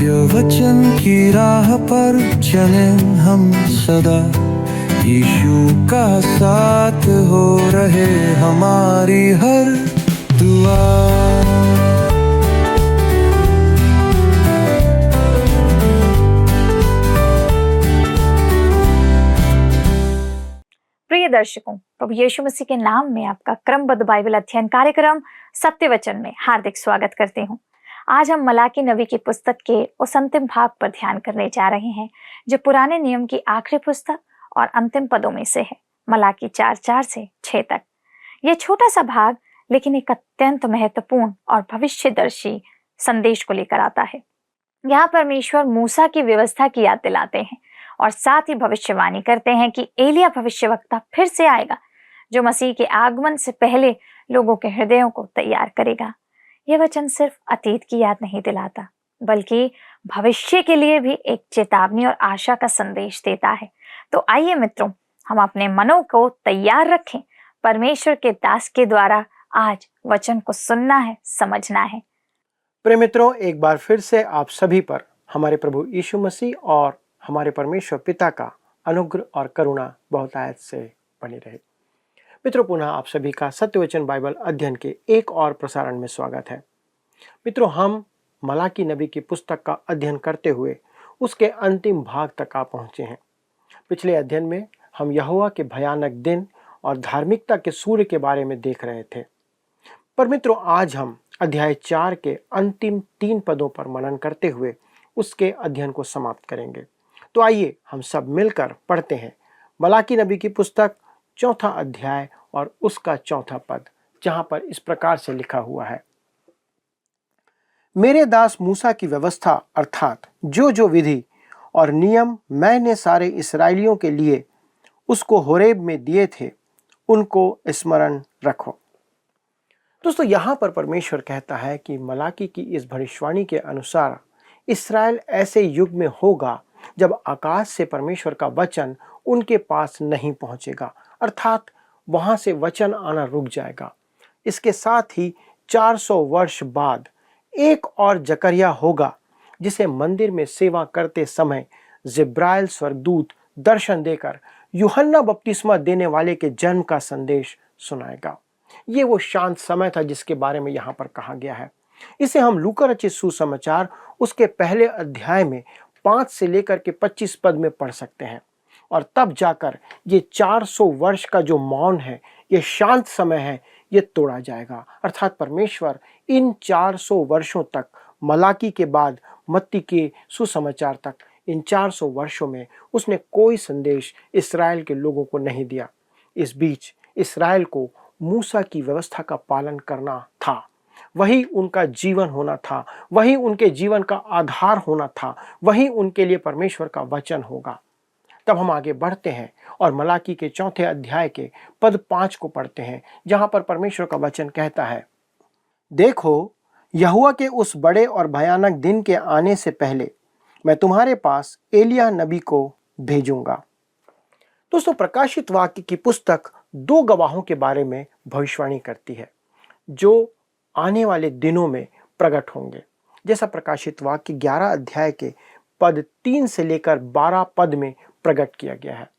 सत्य वचन की राह पर चले हम सदा, यीशु का साथ हो रहे हमारी हर दुआ। प्रिय दर्शकों, प्रभु यीशु मसीह के नाम में आपका क्रमबद्ध बाइबल अध्ययन कार्यक्रम सत्य वचन में हार्दिक स्वागत करते हूँ। आज हम मलाकी नबी की पुस्तक के उस अंतिम भाग पर ध्यान करने जा रहे हैं जो पुराने नियम की आखिरी पुस्तक और अंतिम पदों में से है, मलाकी 4:4 से 6 तक। यह छोटा सा भाग लेकिन एक अत्यंत महत्वपूर्ण और भविष्यदर्शी संदेश को लेकर आता है। यहाँ परमेश्वर मूसा की व्यवस्था की याद दिलाते हैं और साथ ही भविष्यवाणी करते हैं कि एलिया भविष्यवक्ता फिर से आएगा जो मसीह के आगमन से पहले लोगों के हृदयों को तैयार करेगा। यह वचन सिर्फ अतीत की याद नहीं दिलाता बल्कि भविष्य के लिए भी एक चेतावनी और आशा का संदेश देता है। तो आइए मित्रों, हम अपने मनों को तैयार रखें। परमेश्वर के दास के द्वारा आज वचन को सुनना है, समझना है। प्रिय मित्रों, एक बार फिर से आप सभी पर हमारे प्रभु यीशु मसीह और हमारे परमेश्वर पिता का अनुग्रह और करुणा बहुत आयत से बनी रहे। मित्रों, पुनः आप सभी का सत्यवचन बाइबल अध्ययन के एक और प्रसारण में स्वागत है। मित्रों, हम मलाकी नबी की पुस्तक का अध्ययन करते हुए उसके अंतिम भाग तक आ पहुंचे हैं। पिछले अध्ययन में हम यहोवा के भयानक दिन और धार्मिकता के सूर्य के बारे में देख रहे थे। पर मित्रों, आज हम अध्याय 4 के अंतिम 3 पदों पर मनन करते हुए उसके अध्ययन को समाप्त करेंगे। तो आइए हम सब मिलकर पढ़ते हैं मलाकी नबी की पुस्तक 4 अध्याय और उसका 4 पद, जहां पर इस प्रकार से लिखा हुआ है। मेरे दास मूसा की व्यवस्था अर्थात जो विधि और नियम मैंने सारे इस्राएलियों के लिए उसको होरेब में दिए थे, उनको स्मरण रखो। दोस्तों, यहाँ पर परमेश्वर कहता है कि मलाकी की इस भविष्यवाणी के अनुसार इस्राएल ऐसे युग में होगा जब आकाश से परमेश्वर का वचन उनके पास नहीं पहुंचेगा, अर्थात वहां से वचन आना रुक जाएगा। इसके साथ ही 400 वर्ष बाद एक और जकरिया होगा जिसे मंदिर में सेवा करते समय जिब्राइल स्वर्गदूत दर्शन देकर यूहन्ना बपतिस्मा देने वाले के जन्म का संदेश सुनाएगा। ये वो शांत समय था जिसके बारे में यहाँ पर कहा गया है। इसे हम लूका रचित सुसमाचार उसके पहले अध्याय में 5 से लेकर के 25 पद में पढ़ सकते हैं, और तब जाकर ये 400 वर्ष का जो मौन है, ये शांत समय है, ये तोड़ा जाएगा। अर्थात परमेश्वर इन 400 वर्षों तक, मलाकी के बाद मत्ती के सुसमाचार तक, इन 400 वर्षों में उसने कोई संदेश इस्राएल के लोगों को नहीं दिया। इस बीच इस्राएल को मूसा की व्यवस्था का पालन करना था, वही उनका जीवन होना था, वही उनके जीवन का आधार होना था, वही उनके लिए परमेश्वर का वचन होगा। तब हम आगे बढ़ते हैं और मलाकी के 4 अध्याय के पद 5 को पढ़ते हैं, जहां पर परमेश्वर का वचन कहता है, देखो, यहोवा के उस बड़े और भयानक दिन के आने से पहले मैं तुम्हारे पास एलिय्याह नबी को भेजूंगा। दोस्तों, प्रकाशित वाक्य की पुस्तक 2 गवाहों के बारे में भविष्यवाणी करती है जो आने वाले दिनों में प्रकट होंगे, जैसा प्रकाशित वाक्य 11 अध्याय के पद 3 से लेकर 12 पद में प्रकट किया गया है।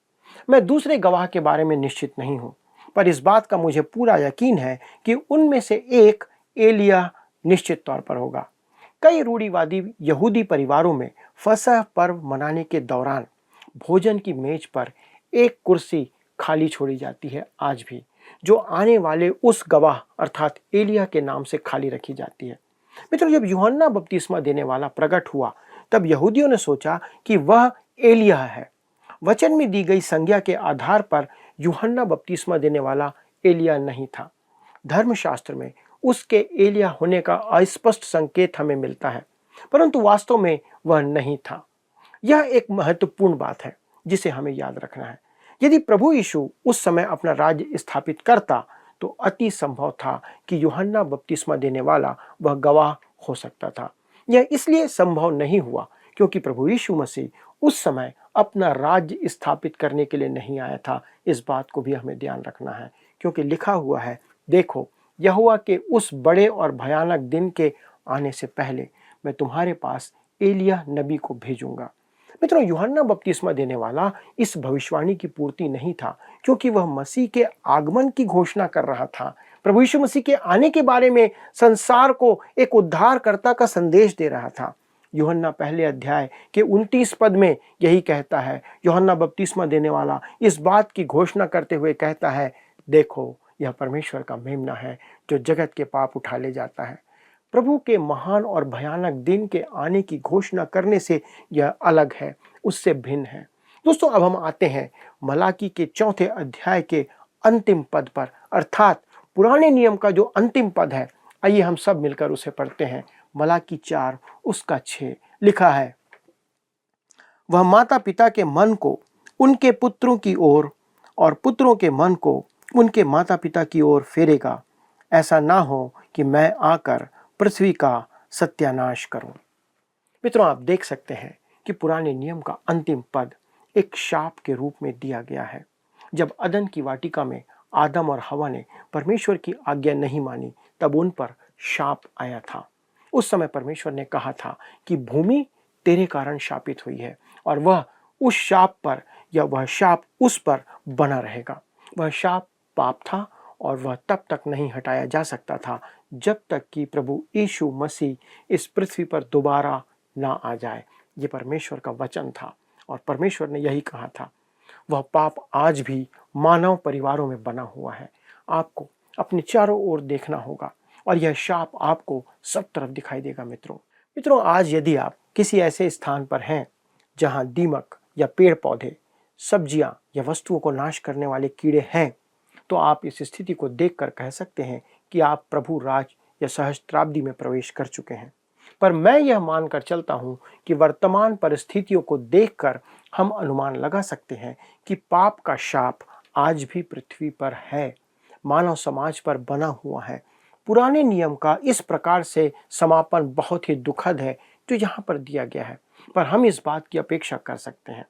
मैं दूसरे गवाह के बारे में निश्चित नहीं हूं, पर इस बात का मुझे पूरा यकीन है कि उनमें से एक एलिय्याह निश्चित तौर पर होगा। कई रूढ़िवादी यहूदी परिवारों में फसह पर्व मनाने के दौरान भोजन की मेज पर एक कुर्सी खाली छोड़ी जाती है आज भी, जो आने वाले उस गवाह अर्थात एलिय्याह के नाम से खाली रखी जाती है। मित्रों, जब यूहन्ना बपतिस्मा देने वाला प्रकट हुआ तब यहूदियों ने सोचा कि वह एलिय्याह है। वचन में दी गई संज्ञा के आधार पर यूहन्ना बपतिस्मा देने वाला एलिय्याह नहीं था। धर्मशास्त्र में उसके एलिय्याह होने का अस्पष्ट संकेत हमें मिलता है, परंतु वास्तव में वह नहीं था। यह एक महत्वपूर्ण बात है जिसे हमें याद रखना है। यदि प्रभु यीशु उस समय अपना राज्य स्थापित करता तो अति संभव था कि यूहन्ना बपतिस्मा देने वाला वह गवाह हो सकता था। यह इसलिए संभव नहीं हुआ क्योंकि प्रभु यीशु मसीह उस समय अपना राज्य स्थापित करने के लिए नहीं आया था। इस बात को भी हमें ध्यान रखना है, क्योंकि लिखा हुआ है, देखो, यहोवा के उस बड़े और भयानक दिन के आने से पहले मैं तुम्हारे पास एलिय्याह नबी को भेजूंगा। मित्रों, यूहन्ना बपतिस्मा देने वाला इस भविष्यवाणी की पूर्ति नहीं था, क्योंकि वह मसीह के आगमन की घोषणा कर रहा था। प्रभु यीशु मसीह के आने के बारे में संसार को एक उद्धारकर्ता का संदेश दे रहा था। यूहन्ना पहले अध्याय के 29 पद में यही कहता है। यूहन्ना बपतिस्मा देने वाला इस बात की घोषणा करते हुए कहता है, देखो यह परमेश्वर का मेमना है जो जगत के पाप उठा ले जाता है। प्रभु के महान और भयानक दिन के आने की घोषणा करने से यह अलग है, उससे भिन्न है। दोस्तों, अब हम आते हैं मलाकी के 4 अध्याय के अंतिम पद पर, अर्थात पुराने नियम का जो अंतिम पद है। आइए हम सब मिलकर उसे पढ़ते हैं। मलाकी 4 उसका 6 लिखा है, वह माता पिता के मन को उनके पुत्रों की ओर और पुत्रों के मन को उनके माता पिता की ओर फेरेगा, ऐसा ना हो कि मैं आकर पृथ्वी का सत्यानाश करूं। मित्रों, आप देख सकते हैं कि पुराने नियम का अंतिम पद एक शाप के रूप में दिया गया है। जब अदन की वाटिका में आदम और हवा ने परमेश्वर की आज्ञा नहीं मानी, तब उन पर शाप आया था। उस समय परमेश्वर ने कहा था कि भूमि तेरे कारण शापित हुई है, और वह उस शाप पर या वह शाप उस पर बना रहेगा। वह शाप पाप था और वह तब तक नहीं हटाया जा सकता था जब तक कि प्रभु यीशु मसीह इस पृथ्वी पर दोबारा ना आ जाए। ये परमेश्वर का वचन था और परमेश्वर ने यही कहा था। वह पाप आज भी मानव परिवारों में बना हुआ है। आपको अपने चारों ओर देखना होगा और यह शाप आपको सब तरफ दिखाई देगा। मित्रों, आज यदि आप किसी ऐसे स्थान पर हैं जहां दीमक या पेड़ पौधे, सब्जियां या वस्तुओं को नाश करने वाले कीड़े हैं, तो आप इस स्थिति को देखकर कह सकते हैं कि आप प्रभु राज या सहस्त्राब्दी में प्रवेश कर चुके हैं। पर मैं यह मानकर चलता हूं कि वर्तमान परिस्थितियों को देखकर हम अनुमान लगा सकते हैं कि पाप का शाप आज भी पृथ्वी पर है, मानव समाज पर बना हुआ है। पुराने नियम का इस प्रकार से समापन बहुत ही दुखद है जो यहाँ पर दिया गया है, पर हम इस बात की अपेक्षा कर सकते हैं।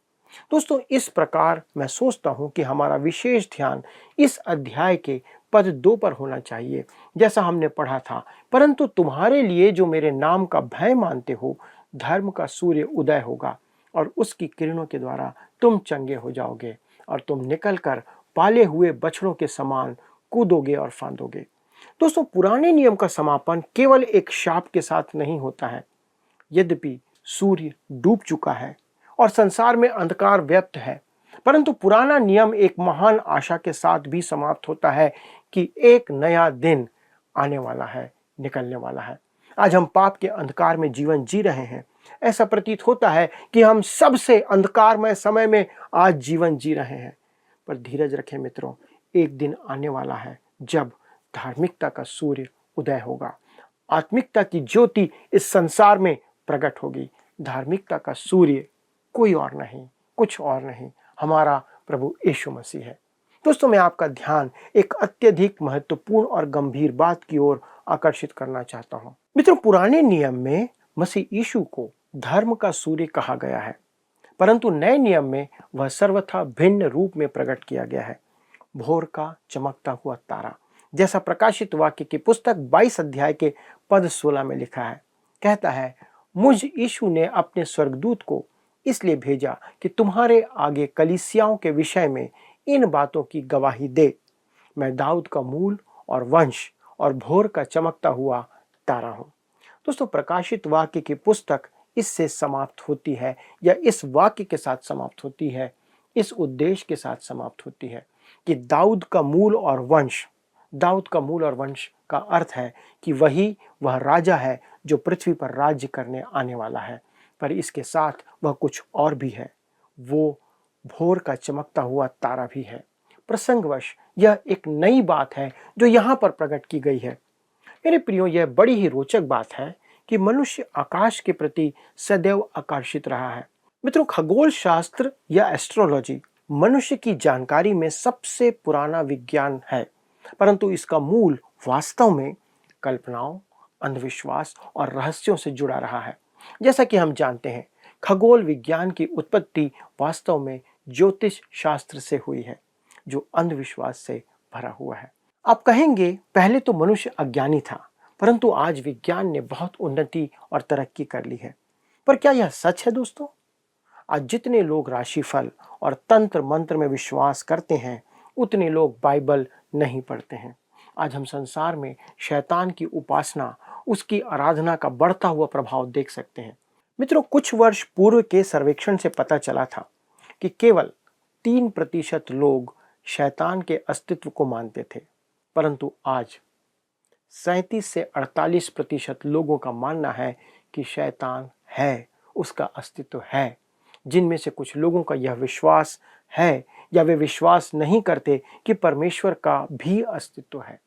दोस्तों, इस प्रकार मैं सोचता हूं कि हमारा विशेष ध्यान इस अध्याय के पद 2 पर होना चाहिए, जैसा हमने पढ़ा था। परंतु तुम्हारे लिए जो मेरे नाम का भय मानते हो, धर्म का सूर्य उदय होगा और उसकी किरणों के द्वारा तुम चंगे हो जाओगे और तुम निकलकर पाले हुए बछड़ों के समान कूदोगे और फांदोगे। दोस्तों, पुराने नियम का समापन केवल एक शाप के साथ नहीं होता है। यद्यपि सूर्य डूब चुका है और संसार में अंधकार व्याप्त है, परंतु पुराना नियम एक महान आशा के साथ भी समाप्त होता है कि एक नया दिन आने वाला है, निकलने वाला है। आज हम पाप के अंधकार में जीवन जी रहे हैं। ऐसा प्रतीत होता है कि हम सबसे अंधकारमय समय में आज जीवन जी रहे हैं। पर धीरज रखें मित्रों, एक दिन आने वाला है जब धार्मिकता का सूर्य उदय होगा। आत्मिकता की ज्योति इस संसार में प्रकट होगी। धार्मिकता का सूर्य कोई और नहीं, कुछ और नहीं, हमारा प्रभु यीशु मसीह है। दोस्तों, मैं आपका ध्यान एक अत्यधिक महत्वपूर्ण और गंभीर बात की ओर आकर्षित करना चाहता हूं। मित्रों, पुराने नियम में मसीह यीशु को धर्म का सूर्य कहा गया है, परंतु नए नियम में वह सर्वथा भिन्न रूप में प्रकट किया गया है। भोर का चमकता हुआ तारा, जैसा प्रकाशित वाक्य की पुस्तक 22 अध्याय के पद 16 में लिखा है। कहता है, मुझ यीशु ने अपने स्वर्गदूत को इसलिए भेजा कि तुम्हारे आगे कलीसियाओं के विषय में इन बातों की गवाही दे। मैं दाऊद का मूल और वंश और भोर का चमकता हुआ तारा हूं। दोस्तों, प्रकाशित वाक्य की पुस्तक इससे समाप्त होती है, या इस वाक्य के साथ समाप्त होती है, इस उद्देश्य के साथ समाप्त होती है कि दाऊद का मूल और वंश। दाऊद का मूल और वंश का अर्थ है कि वह राजा है जो पृथ्वी पर राज्य करने आने वाला है, पर इसके साथ वह कुछ और भी है। वो भोर का चमकता हुआ तारा भी है। प्रसंगवश यह एक नई बात है जो यहाँ पर प्रकट की गई है। मेरे प्रियो, यह बड़ी ही रोचक बात है कि मनुष्य आकाश के प्रति सदैव आकर्षित रहा है। मित्रों, खगोल शास्त्र या एस्ट्रोलॉजी मनुष्य की जानकारी में सबसे पुराना विज्ञान है, परंतु इसका मूल वास्तव में कल्पनाओं, अंधविश्वास और रहस्यों से जुड़ा रहा है। जैसा कि हम जानते हैं, खगोल विज्ञान की उत्पत्ति वास्तव में ज्योतिष शास्त्र से हुई है, जो अंधविश्वास से भरा हुआ है। आप कहेंगे, पहले तो मनुष्य अज्ञानी था, परंतु आज विज्ञान ने बहुत उन्नति और तरक्की कर ली है। पर क्या यह सच है दोस्तों? आज जितने लोग राशिफल और तंत्र मंत्र में विश्वास करते हैं, उतने लोग बाइबल नहीं पढ़ते हैं। आज हम संसार में शैतान की उपासना, उसकी आराधना का बढ़ता हुआ प्रभाव देख सकते हैं। मित्रों, कुछ वर्ष पूर्व के सर्वेक्षण से पता चला था कि केवल 3% लोग शैतान के अस्तित्व को मानते थे, परंतु आज 37 से 48% लोगों का मानना है कि शैतान है, उसका अस्तित्व है। जिनमें से कुछ लोगों का यह विश्वास है या वे विश्वास नहीं करते कि परमेश्वर का भी अस्तित्व है।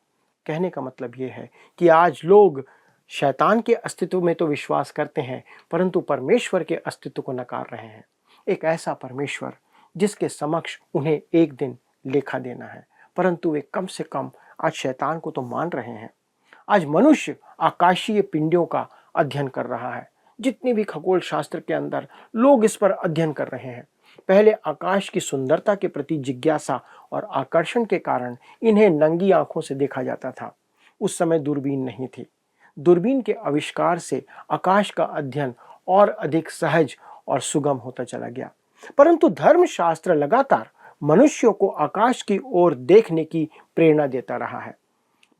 कहने का मतलब ये है कि आज लोग शैतान के अस्तित्व में तो विश्वास करते हैं, परंतु परमेश्वर के अस्तित्व को नकार रहे हैं। एक ऐसा परमेश्वर जिसके समक्ष उन्हें एक दिन लेखा देना है, परंतु वे कम से कम आज शैतान को तो मान रहे हैं। आज मनुष्य आकाशीय पिंडों का अध्ययन कर रहा है। जितने भी खगोल शास्त्र के अंदर लोग इस पर अध्ययन कर रहे हैं। पहले आकाश की सुंदरता के प्रति जिज्ञासा और आकर्षण के कारण इन्हें नंगी आंखों से देखा जाता था। उस समय दूरबीन नहीं थी। दूरबीन के आविष्कार से आकाश का अध्ययन और अधिक सहज और सुगम होता चला गया। परंतु धर्मशास्त्र लगातार मनुष्यों को आकाश की ओर देखने की प्रेरणा देता रहा है।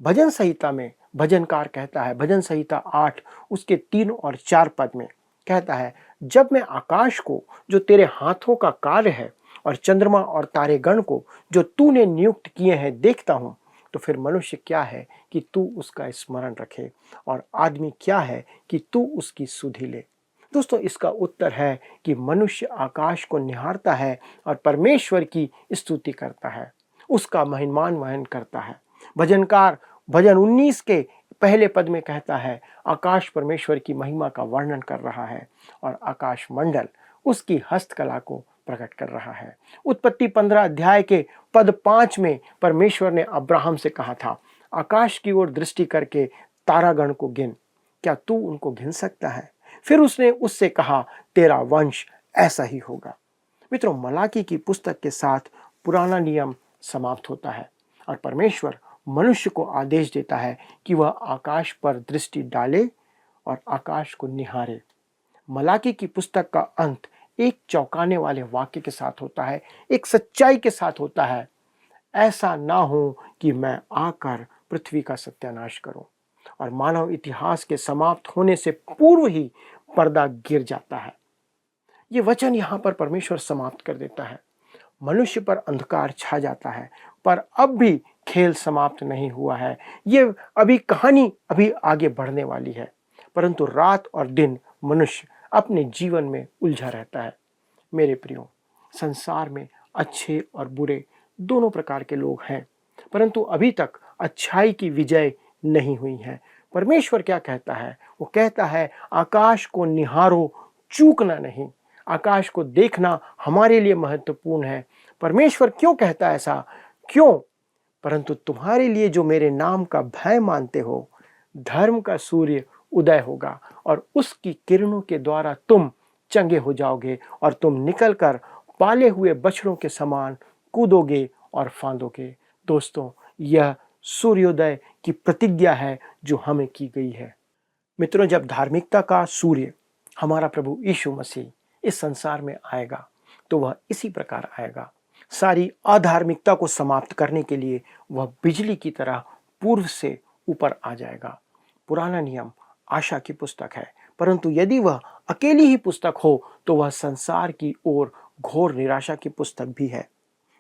भजन संहिता में भजनकार कहता है, भजन संहिता 8 उसके 3 और 4 पद में कहता है, जब मैं आकाश को जो तेरे हाथों का कार्य है और चंद्रमा और तारेगण को जो तूने नियुक्त किए हैं देखता हूं, तो फिर मनुष्य क्या है कि तू उसका स्मरण रखे और आदमी क्या है कि तू उसकी सुधि ले। दोस्तों, इसका उत्तर है कि मनुष्य आकाश को निहारता है और परमेश्वर की स्तुति करता है, उसका महिमान वहन करता है। भजनकार भजन 19 के पहले पद में कहता है, आकाश परमेश्वर की महिमा का वर्णन कर रहा है और आकाश मंडल उसकी हस्तकला को प्रकट कर रहा है। उत्पत्ति 15 अध्याय के पद 5 में परमेश्वर ने अब्राहम से कहा था, आकाश की ओर दृष्टि करके तारागण को गिन, क्या तू उनको गिन सकता है? फिर उसने उससे कहा, तेरा वंश ऐसा ही होगा। मित्रों, मलाकी की पुस्तक के साथ पुराना नियम समाप्त होता है और परमेश्वर मनुष्य को आदेश देता है कि वह आकाश पर दृष्टि डाले और आकाश को निहारे। मलाकी की पुस्तक का अंत एक चौंकाने वाले वाक्य के साथ होता है, एक सच्चाई के साथ होता है, ऐसा ना हो कि मैं आकर पृथ्वी का सत्यानाश करूं। और मानव इतिहास के समाप्त होने से पूर्व ही पर्दा गिर जाता है। ये वचन यहाँ पर परमेश्वर समाप्त कर देता है। मनुष्य पर अंधकार छा जाता है, पर अब भी खेल समाप्त नहीं हुआ है। ये कहानी अभी आगे बढ़ने वाली है, परंतु रात और दिन मनुष्य अपने जीवन में उलझा रहता है। मेरे प्रियो, संसार में अच्छे और बुरे दोनों प्रकार के लोग हैं, परंतु अभी तक अच्छाई की विजय नहीं हुई है। परमेश्वर क्या कहता है? वो कहता है, आकाश को निहारो, चूकना नहीं। आकाश को देखना हमारे लिए महत्वपूर्ण है। परमेश्वर क्यों कहता है ऐसा? क्यों? परंतु तुम्हारे लिए जो मेरे नाम का भय मानते हो, धर्म का सूर्य उदय होगा और उसकी किरणों के द्वारा तुम चंगे हो जाओगे और तुम निकलकर पाले हुए बछड़ों के समान कूदोगे और फांदोगे। दोस्तों, यह सूर्योदय की प्रतिज्ञा है जो हमें की गई है। मित्रों, जब धार्मिकता का सूर्य हमारा प्रभु यीशु मसीह इस संसार में आएगा, तो वह इसी प्रकार आएगा। सारी अधार्मिकता को समाप्त करने के लिए वह बिजली की तरह पूर्व से ऊपर आ जाएगा। पुराना नियम आशा की पुस्तक है, परंतु यदि वह अकेली ही पुस्तक हो तो वह संसार की ओर घोर निराशा की पुस्तक भी है,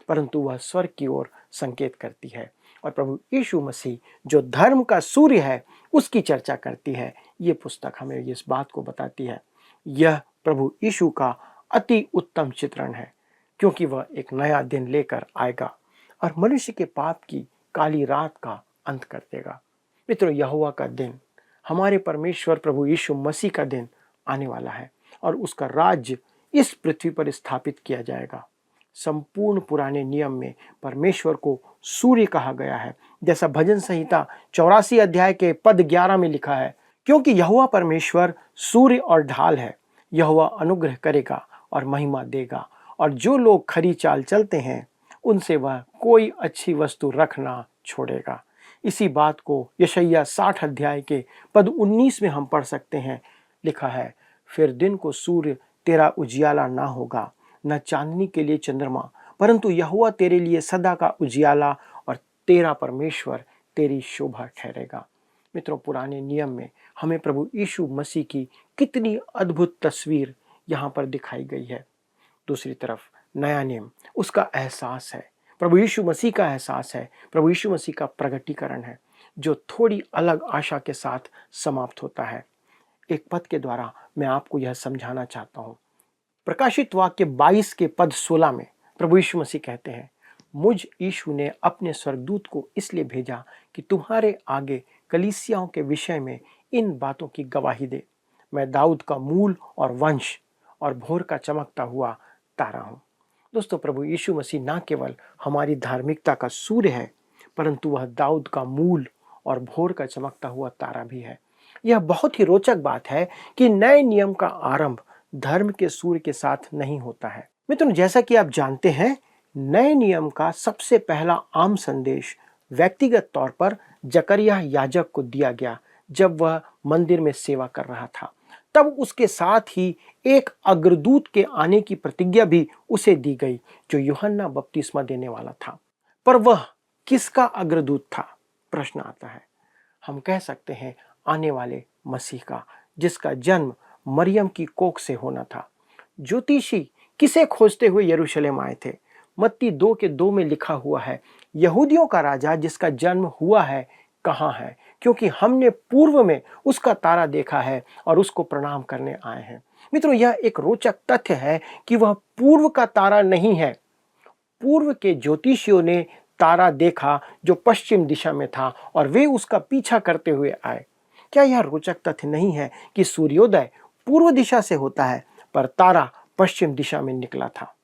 परंतु वह स्वर्ग की ओर संकेत करती है। और प्रभु यीशु मसीह जो धर्म का सूर्य है, उसकी चर्चा करती है। ये पुस्तक हमें इस बात को बताती है। यह प्रभु यीशु का अति उत्तम चित्रण है, क्योंकि वह एक नया दिन लेकर आएगा और मनुष्य के पाप की काली रात का अंत कर देगा। मित्रों, यहोवा का दिन, हमारे परमेश्वर प्रभु यीशु मसीह का दिन आने वाला है और उसका राज्य इस पृथ्वी पर स्थापित किया जाएगा। संपूर्ण पुराने नियम में परमेश्वर को सूर्य कहा गया है, जैसा भजन संहिता 84 अध्याय के पद 11 में लिखा है, क्योंकि यहोवा परमेश्वर सूर्य और ढाल है। यहोवा अनुग्रह करेगा और महिमा देगा, और जो लोग खरी चाल चलते हैं उनसे वह कोई अच्छी वस्तु रखना छोड़ेगा। इसी बात को यशायाह 60 अध्याय के पद 19 में हम पढ़ सकते हैं। लिखा है, फिर दिन को सूर्य तेरा उजियाला ना होगा, न चांदनी के लिए चंद्रमा, परंतु यहोवा तेरे लिए सदा का उजियाला और तेरा परमेश्वर तेरी शोभा ठहरेगा। मित्रों, पुराने नियम में हमें प्रभु यीशु मसीह की कितनी अद्भुत तस्वीर यहाँ पर दिखाई गई है। दूसरी तरफ नया नियम, उसका एहसास है, प्रभु यीशु मसीह का एहसास है, प्रभु यीशु मसीह का प्रगटीकरण है, जो थोड़ी अलग आशा के साथ समाप्त होता है। एक पद के द्वारा मैं आपको यह समझाना चाहता हूँ। प्रकाशित वाक्य 22 के पद 16 में प्रभु यीशु मसीह कहते हैं, मुझ यीशु ने अपने स्वर्गदूत को इसलिए भेजा कि तुम्हारे आगे कलीसियाओं के विषय में इन बातों की गवाही दे। मैं दाऊद का मूल और वंश और भोर का चमकता हुआ तारा हूँ। दोस्तों, प्रभु यीशु मसीह न केवल हमारी धार्मिकता का सूर्य है, परंतु वह दाऊद का मूल और भोर का चमकता हुआ तारा भी है। यह बहुत ही रोचक बात है कि नए नियम का आरंभ धर्म के सूर्य के साथ नहीं होता है। मित्रों, जैसा कि आप जानते हैं, नए नियम का सबसे पहला आम संदेश व्यक्तिगत तौर पर जकरिया याजक को दिया गया जब वह मंदिर में सेवा कर रहा था। तब उसके साथ ही एक अग्रदूत के आने की प्रतिज्ञा भी उसे दी गई, जो यूहन्ना बपतिस्मा देने वाला था। पर वह किसका अग्रदूत था? प्रश्न आता है। हम कह सकते हैं आने वाले मसीह का, जिसका जन्म मरियम की कोख से होना था। ज्योतिषी किसे खोजते हुए यरूशलेम आए थे? मत्ती 2 के 2 में लिखा हुआ है, यहूदियों का राजा जिसका जन्म हुआ है कहाँ है, क्योंकि हमने पूर्व में उसका तारा देखा है और उसको प्रणाम करने आए हैं। मित्रों, यह एक रोचक तथ्य है कि वह पूर्व का तारा नहीं है। पूर्व के ज्योतिषियों ने तारा देखा जो पश्चिम दिशा में था और वे उसका पीछा करते हुए आए। क्या यह रोचक तथ्य नहीं है कि सूर्योदय पूर्व दिशा से होता है पर तारा पश्चिम दिशा में निकला था?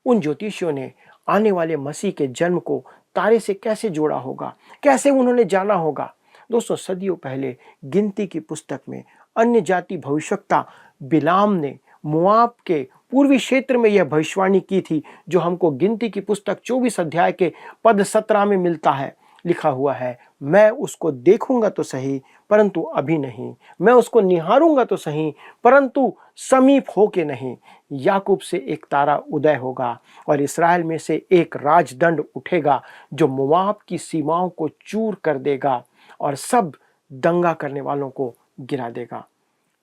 उन ज्योतिषियों ने आने वाले मसीह के जन्म को तारे से कैसे जोड़ा होगा, कैसे उन्होंने जाना होगा? दोस्तों, सदियों पहले गिनती की पुस्तक में अन्य जाति भविष्यवक्ता बिलाम ने मोआब के पूर्वी क्षेत्र में यह भविष्यवाणी की थी, जो हमको गिनती की पुस्तक 24 अध्याय के पद 17 में मिलता है। लिखा हुआ है, मैं उसको देखूंगा तो सही परंतु अभी नहीं, मैं उसको निहारूंगा तो सही परंतु समीप हो के नहीं। याकूब से एक तारा उदय होगा और इस्राएल में से एक राजदंड उठेगा जो मोआब की सीमाओं को चूर कर देगा और सब दंगा करने वालों को गिरा देगा।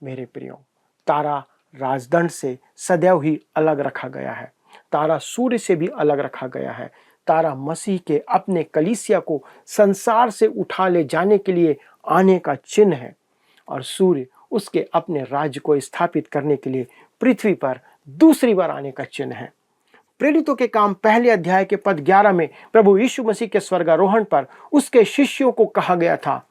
मेरे प्रियो, तारा राजदंड से सदैव ही अलग रखा गया है। तारा सूर्य से भी अलग रखा गया है। तारा मसीह के अपने कलीसिया को संसार से उठा ले जाने के लिए आने का चिन्ह है और सूर्य उसके अपने राज्य को स्थापित करने के लिए पृथ्वी पर दूसरी बार आने का चिन्ह है। प्रेरितों के काम पहले अध्याय के पद 11 में प्रभु यीशु मसीह के स्वर्गारोहण पर उसके शिष्यों को कहा गया था,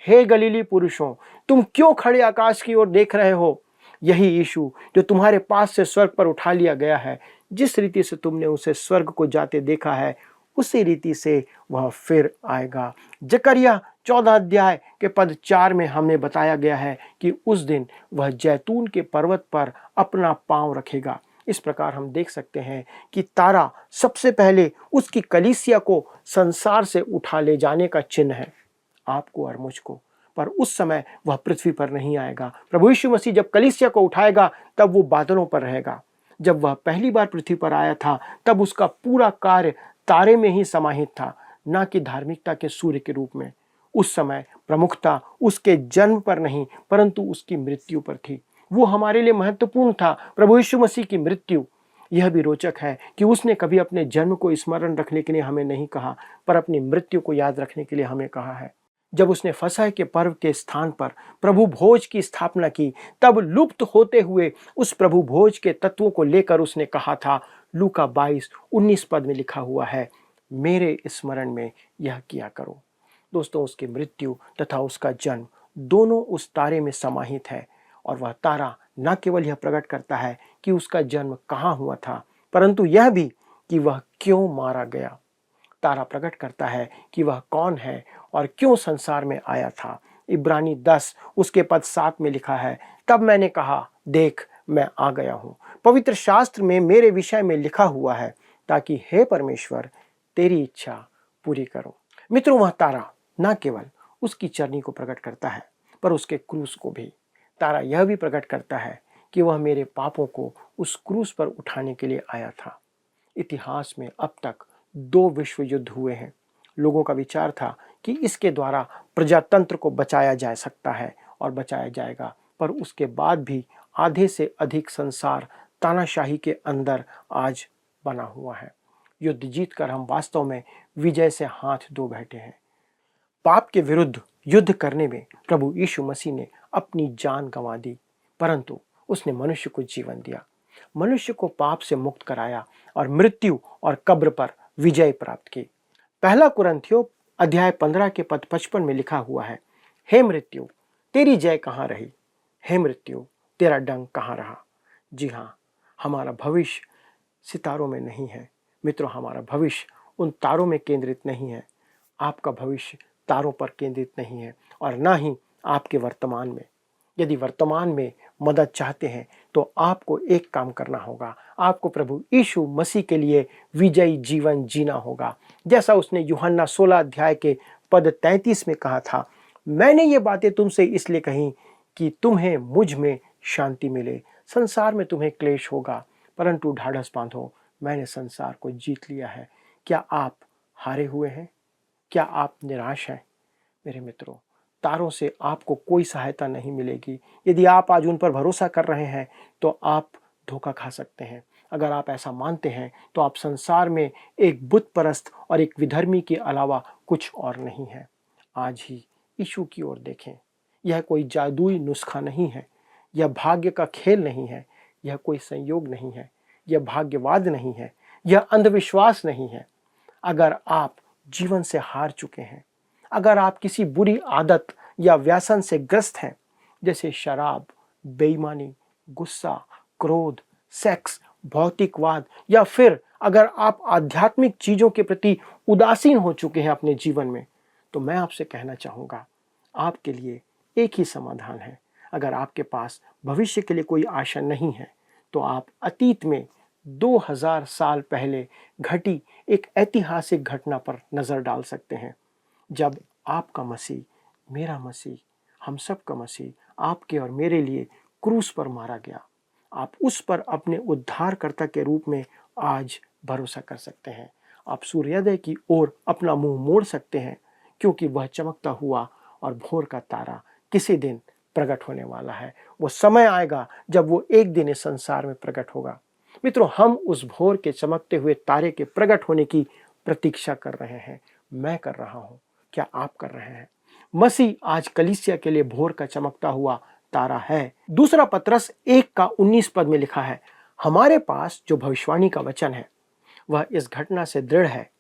हे गलीली पुरुषों, तुम क्यों खड़े आकाश की ओर देख रहे हो? यही यीशु जो तुम्हारे पास से स्वर्ग पर उठा लिया गया है, जिस रीति से तुमने उसे स्वर्ग को जाते देखा है, उसी रीति से वह फिर आएगा। जकरिया 14 अध्याय के पद 4 में हमें बताया गया है कि उस दिन वह जैतून के पर्वत पर अपना पांव रखेगा। इस प्रकार हम देख सकते हैं कि तारा सबसे पहले उसकी कलीसिया को संसार से उठा ले जाने का चिन्ह है, आपको और मुझको। पर उस समय वह पृथ्वी पर नहीं आएगा। प्रभु यीशु मसीह जब कलीसिया को उठाएगा तब वो बादलों पर रहेगा। जब वह पहली बार पृथ्वी पर आया था तब उसका पूरा कार्य तारे में ही समाहित था, ना कि धार्मिकता के सूर्य के रूप में। उस समय प्रमुखता उसके जन्म पर नहीं परंतु उसकी मृत्यु पर थी। वो हमारे लिए महत्वपूर्ण था, प्रभु यीशु मसीह की मृत्यु। यह भी रोचक है कि उसने कभी अपने जन्म को स्मरण रखने के लिए हमें नहीं कहा, पर अपनी मृत्यु को याद रखने के लिए हमें कहा है। जब उसने फसह के पर्व के स्थान पर प्रभु भोज की स्थापना की, तब लुप्त होते हुए उस प्रभु भोज के तत्वों को लेकर उसने कहा था, लूका 22:19 पद में लिखा हुआ है, मेरे स्मरण में यह किया करो। दोस्तों, उसकी मृत्यु तथा उसका जन्म दोनों उस तारे में समाहित है और वह तारा न केवल यह प्रकट करता है कि उसका जन्म कहाँ हुआ था, परंतु यह भी कि वह क्यों मारा गया। तारा प्रकट करता है कि वह कौन है और क्यों संसार में आया था। इब्रानी 10 उसके पद 7 में लिखा है, तब मैंने कहा, देख मैं आ गया हूँ। पवित्र शास्त्र में मेरे विषय में लिखा हुआ है, ताकि हे परमेश्वर तेरी इच्छा पूरी करो। मित्रों, वह तारा न केवल उसकी चरनी को प्रकट करता है पर उसके क्रूस को भी। तारा यह भी प्रकट करता है कि वह मेरे पापों को उस क्रूस पर उठाने के लिए आया था। इतिहास में अब तक 2 विश्व युद्ध हुए हैं। लोगों का विचार था कि इसके द्वारा प्रजातंत्र को बचाया जा सकता है और बचाया जाएगा, पर उसके बाद भी आधे से अधिक संसार तानाशाही के अंदर आज बना हुआ है। युद्ध जीतकर हम वास्तव में विजय से हाथ धो बैठे हैं। पाप के विरुद्ध युद्ध करने में प्रभु यीशु मसीह ने अपनी जान गंवा दी, परंतु उसने मनुष्य को जीवन दिया, मनुष्य को पाप से मुक्त कराया और मृत्यु और कब्र पर विजय प्राप्त की। पहला कुरिन्थियों अध्याय 15 के पद 55 में लिखा हुआ है, हे मृत्यु तेरी जय कहाँ रही, हे मृत्यु तेरा डंक कहाँ रहा। जी हाँ, हमारा भविष्य सितारों में नहीं है मित्रों, हमारा भविष्य उन तारों में केंद्रित नहीं है। आपका भविष्य तारों पर केंद्रित नहीं है और ना ही आपके वर्तमान में। यदि वर्तमान में मदद चाहते हैं तो आपको एक काम करना होगा, आपको प्रभु यीशु मसीह के लिए विजयी जीवन जीना होगा। जैसा उसने यूहन्ना 16 अध्याय के पद 33 में कहा था, मैंने ये बातें तुमसे इसलिए कही कि तुम्हें मुझ में शांति मिले। संसार में तुम्हें क्लेश होगा, परंतु ढाढ़स बांधो, मैंने संसार को जीत लिया है। क्या आप हारे हुए हैं? क्या आप निराश हैं? मेरे मित्रों, तारों से आपको कोई सहायता नहीं मिलेगी। यदि आप आज उन पर भरोसा कर रहे हैं तो आप धोखा खा सकते हैं। अगर आप ऐसा मानते हैं तो आप संसार में एक बुत परस्त और एक विधर्मी के अलावा कुछ और नहीं है। आज ही यीशु की ओर देखें। यह कोई जादुई नुस्खा नहीं है, यह भाग्य का खेल नहीं है, यह कोई संयोग नहीं है, यह भाग्यवाद नहीं है, यह अंधविश्वास नहीं है। अगर आप जीवन से हार चुके हैं, अगर आप किसी बुरी आदत या व्यसन से ग्रस्त हैं, जैसे शराब, बेईमानी, गुस्सा, क्रोध, सेक्स, भौतिकवाद, या फिर अगर आप आध्यात्मिक चीजों के प्रति उदासीन हो चुके हैं अपने जीवन में, तो मैं आपसे कहना चाहूँगा, आपके लिए एक ही समाधान है। अगर आपके पास भविष्य के लिए कोई आशा नहीं है तो आप अतीत में 2000 साल पहले घटी एक ऐतिहासिक घटना पर नज़र डाल सकते हैं, जब आपका मसीह, मेरा मसीह, हम सब का मसीह आपके और मेरे लिए क्रूस पर मारा गया। आप उस पर अपने उद्धारकर्ता के रूप में आज भरोसा कर सकते हैं। आप सूर्योदय की ओर अपना मुंह मोड़ सकते हैं, क्योंकि वह चमकता हुआ और भोर का तारा किसी दिन प्रकट होने वाला है। वो समय आएगा जब वो एक दिन इस संसार में प्रकट होगा। मित्रों, हम उस भोर के चमकते हुए तारे के प्रकट होने की प्रतीक्षा कर रहे हैं। मैं कर रहा हूं। क्या आप कर रहे हैं? मसीह आज कलीसिया के लिए भोर का चमकता हुआ तारा है। दूसरा पत्रस 1 का 19 पद में लिखा है, हमारे पास जो भविष्यवाणी का वचन है वह इस घटना से दृढ़ है,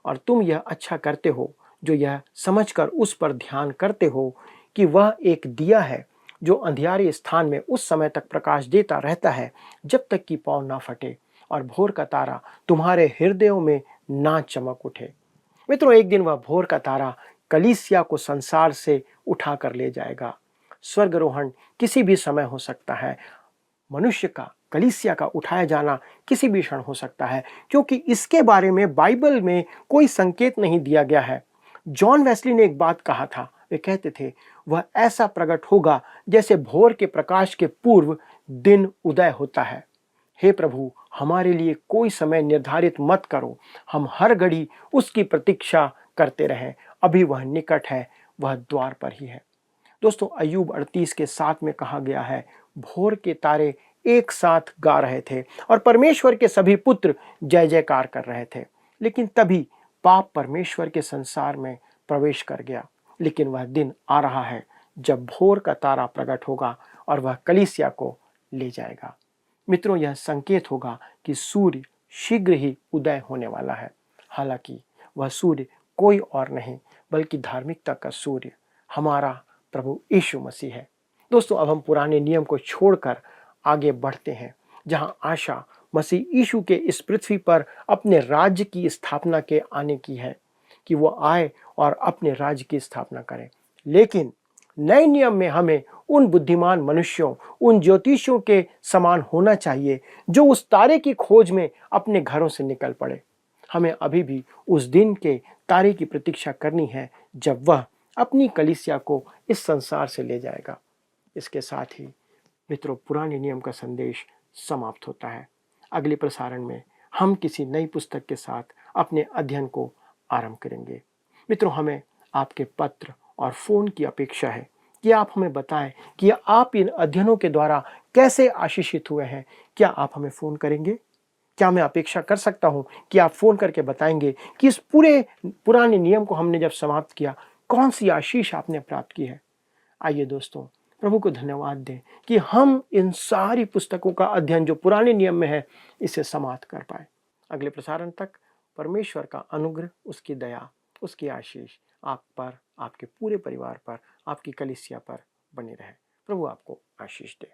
और तुम यह अच्छा करते हो जो यह समझकर उस पर ध्यान करते हो कि वह एक दिया है जो अंधियारे स्थान में उस समय तक प्रकाश देता रहता है जब तक कि पौ ना फटे और भोर का तारा तुम्हारे हृदयों में ना चमक उठे। मित्रों, एक दिन वह भोर का तारा कलीसिया को संसार से उठा कर ले जाएगा। स्वर्गारोहण किसी भी समय हो सकता है। मनुष्य का, कलीसिया का उठाया जाना किसी भी क्षण हो सकता है, क्योंकि इसके बारे में बाइबल में कोई संकेत नहीं दिया गया है। जॉन वेस्ली ने एक बात कहा था, वे कहते थे, वह ऐसा प्रकट होगा जैसे भोर के प्रकाश के पूर्व दिन उदय होता है। हे प्रभु, हमारे लिए कोई समय निर्धारित मत करो, हम हर घड़ी उसकी प्रतीक्षा करते रहें। अभी वह निकट है, वह द्वार पर ही है। दोस्तों, अय्यूब 38 के 7 में कहा गया है, भोर के तारे एक साथ गा रहे थे और परमेश्वर के सभी पुत्र जय जयकार कर रहे थे, लेकिन तभी पाप परमेश्वर के संसार में प्रवेश कर गया। लेकिन वह दिन आ रहा है जब भोर का तारा प्रकट होगा और वह कलीसिया को ले जाएगा। मित्रों, यह संकेत होगा कि सूर्य शीघ्र ही उदय होने वाला है। हालांकि वह सूर्य कोई और नहीं बल्कि धार्मिकता का सूर्य हमारा प्रभु यीशु मसीह है। दोस्तों, अब हम पुराने नियम को छोड़कर आगे बढ़ते हैं, जहां आशा मसीह यीशु के इस पृथ्वी पर अपने राज्य की स्थापना के आने की है, कि वो आए और अपने राज्य की स्थापना करें। लेकिन नए नियम में हमें उन बुद्धिमान मनुष्यों, उन ज्योतिषियों के समान होना चाहिए जो उस तारे की खोज में अपने घरों से निकल पड़े। हमें अभी भी उस दिन के तारे की प्रतीक्षा करनी है जब वह अपनी कलीसिया को इस संसार से ले जाएगा। इसके साथ ही मित्रों, पुराने नियम का संदेश समाप्त होता है। अगले प्रसारण में हम किसी नई पुस्तक के साथ अपने अध्ययन को आरंभ करेंगे। मित्रों, हमें आपके पत्र और फ़ोन की अपेक्षा है कि आप हमें बताएं कि आप इन अध्ययनों के द्वारा कैसे आशीषित हुए हैं। क्या आप हमें फ़ोन करेंगे? क्या मैं अपेक्षा कर सकता हूं कि आप फ़ोन करके बताएंगे कि इस पूरे पुराने नियम को हमने जब समाप्त किया, कौन सी आशीष आपने प्राप्त की है? आइए दोस्तों, प्रभु को धन्यवाद दें कि हम इन सारी पुस्तकों का अध्ययन जो पुराने नियम में है, इसे समाप्त कर पाए। अगले प्रसारण तक परमेश्वर का अनुग्रह, उसकी दया, उसकी आशीष आप पर, आपके पूरे परिवार पर, आपकी कलीसिया पर बनी रहे। प्रभु आपको आशीष दे।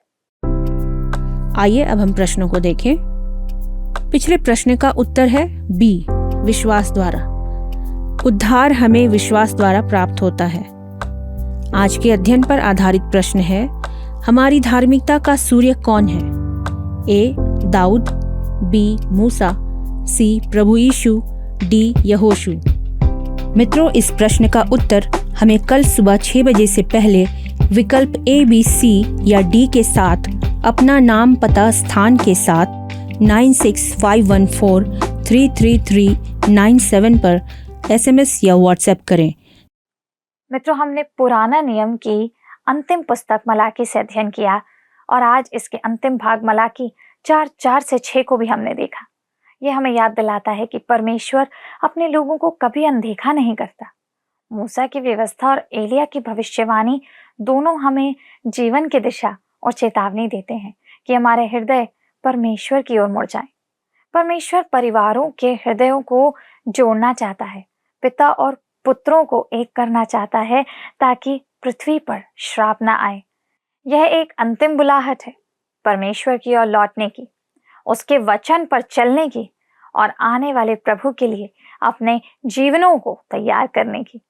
आइए अब हम प्रश्नों को देखें। पिछले प्रश्न का उत्तर है बी, विश्वास द्वारा। उद्धार हमें विश्वास द्वारा प्राप्त होता है। आज के अध्ययन पर आधारित प्रश्न है, हमारी धार्मिकता का सूर्य कौन है? ए, दाऊद, बी, मूसा, सी, प्रभु यीशु, डी, यहोशू। मित्रों, इस प्रश्न का उत्तर हमें कल सुबह 6 बजे से पहले विकल्प ए, बी, सी या डी के साथ अपना नाम, पता, स्थान के साथ 9651433397 पर SMS या WhatsApp करें। मित्रों, हमने पुराना नियम की अंतिम पुस्तक मलाकी से अध्ययन किया और आज इसके अंतिम भाग मलाकी 4:4 से 6 को भी हमने देखा। यह हमें याद दिलाता है कि परमेश्वर अपने लोगों को कभी अनदेखा नहीं करता। मूसा की व्यवस्था और एलिया की भविष्यवाणी दोनों हमें जीवन की दिशा और चेतावनी देते हैं कि हमारे हृदय परमेश्वर की ओर मुड़ जाएं। परमेश्वर परिवारों के हृदयों को जोड़ना चाहता है, पिता और पुत्रों को एक करना चाहता है ताकि पृथ्वी पर श्राप न आए। यह एक अंतिम बुलाहट है परमेश्वर की ओर लौटने की, उसके वचन पर चलने की और आने वाले प्रभु के लिए अपने जीवनों को तैयार करने की।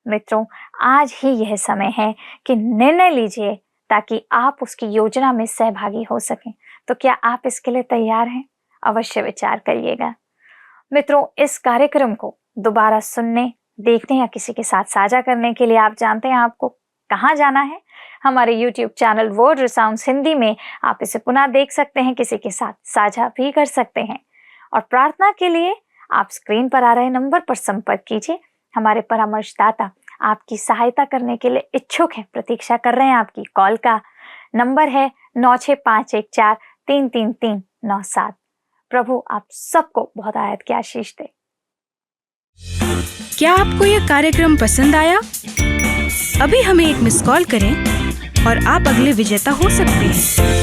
मित्रों, आज ही यह समय है कि निर्णय लीजिए ताकि आप उसकी योजना में सहभागी हो सकें। तो क्या आप इसके लिए तैयार हैं? अवश्य विचार करिएगा। मित्रों, इस कार्यक्रम को दोबारा सुनने, देखने या किसी के साथ साझा करने के लिए आप जानते हैं आपको कहाँ जाना है। हमारे YouTube चैनल वर्ड रिसाउंड्स हिंदी में आप इसे पुनः देख सकते हैं, किसी के साथ साझा भी कर सकते हैं। और प्रार्थना के लिए आप स्क्रीन पर आ रहे नंबर पर संपर्क कीजिए। हमारे परामर्शदाता आपकी सहायता करने के लिए इच्छुक हैं, प्रतीक्षा कर रहे हैं आपकी कॉल का। नंबर है 9651433397। प्रभु आप सबको बहुत आयत की आशीष दे। क्या आपको यह कार्यक्रम पसंद आया? अभी हमें एक मिस कॉल करें और आप अगले विजेता हो सकते हैं।